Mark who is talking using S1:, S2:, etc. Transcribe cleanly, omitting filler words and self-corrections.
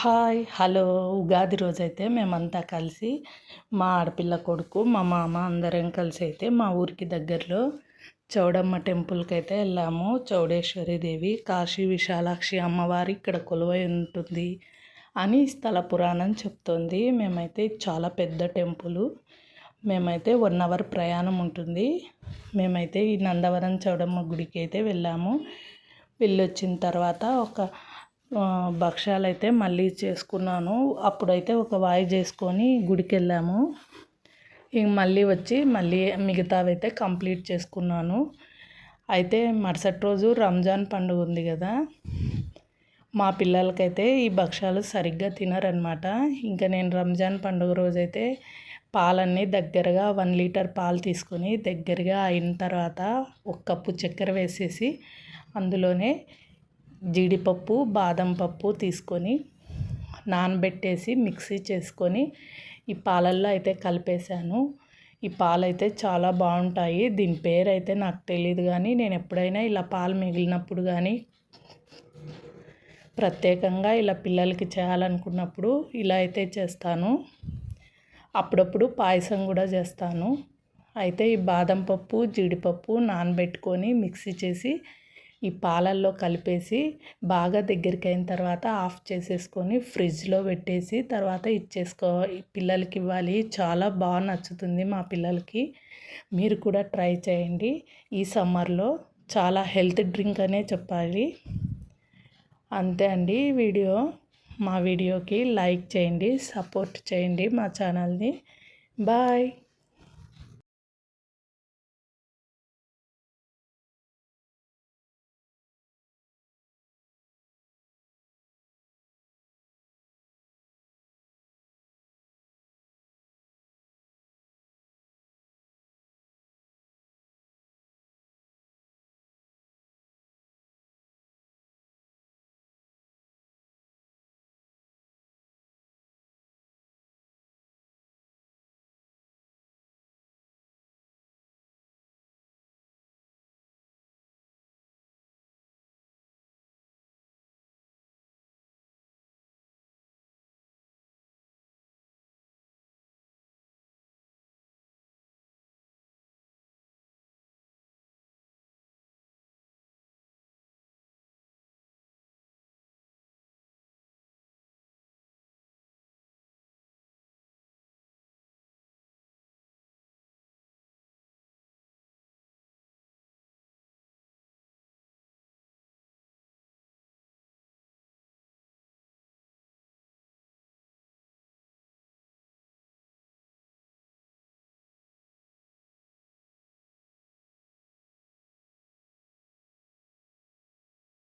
S1: Hi! Hello! Ugadi రోజైతే మేమంతా కలిసి మా ఆడపిల్ల కొడుకు, మా మామ అందరం కలిసి అయితే మా ఊరికి దగ్గరలో చౌడమ్మ టెంపుల్‌కైతే వెళ్ళాము. చౌడేశ్వరి దేవి, కాశీ విశాలాక్షి అమ్మవారు ఇక్కడ కొలువై ఉంటుంది అని స్థల పురాణం చెప్తోంది. మేమైతే చాలా పెద్ద టెంపులు. మేమైతే 1 అవర్ ప్రయాణం ఉంటుంది. మేమైతే ఈ నందవరం చౌడమ్మ గుడికి అయితే వెళ్ళాము. వెళ్ళొచ్చిన తర్వాత భక్షాలైతే మళ్ళీ చేసుకున్నాను. అప్పుడైతే ఒక వాయి చేసుకొని గుడికి వెళ్ళాము. ఇంక మళ్ళీ వచ్చి మిగతావైతే కంప్లీట్ చేసుకున్నాను. అయితే మరుసటి రోజు రంజాన్ పండుగ ఉంది కదా, మా పిల్లలకైతే ఈ భక్షాలు సరిగ్గా తినరనమాట. ఇంకా నేను రంజాన్ పండుగ రోజైతే పాలన్నీ దగ్గరగా 1 లీటర్ పాలు తీసుకొని దగ్గరగా అయిన తర్వాత 1 కప్పు చక్కెర వేసేసి అందులోనే జీడిపప్పు, బాదం పప్పు తీసుకొని నానబెట్టేసి మిక్సీ చేసుకొని ఈ పాలల్లో అయితే కలిపేశాను. ఈ పాలైతే చాలా బాగుంటాయి. దీని పేరు అయితే నాకు తెలియదు, కానీ నేను ఎప్పుడైనా ఇలా పాలు మిగిలినప్పుడు కానీ ప్రత్యేకంగా ఇలా పిల్లలకి చేయాలనుకున్నప్పుడు ఇలా అయితే చేస్తాను. అప్పుడప్పుడు పాయసం కూడా చేస్తాను. అయితే ఈ బాదం పప్పు, జీడిపప్పు నానబెట్టుకొని మిక్సీ చేసి ఈ పాలల్లో కలిపేసి బాగా దగ్గరికి అయిన తర్వాత ఆఫ్ చేసేసుకొని ఫ్రిడ్జ్లో పెట్టేసి తర్వాత పిల్లలకి ఇవ్వాలి. చాలా బాగా నచ్చుతుంది మా పిల్లలకి. మీరు కూడా ట్రై చేయండి. ఈ సమ్మర్లో చాలా హెల్త్ డ్రింక్ అనే చెప్పాలి. అంతే అండి వీడియో. మా వీడియోకి లైక్ చేయండి, సపోర్ట్ చేయండి మా ఛానల్ని. బాయ్.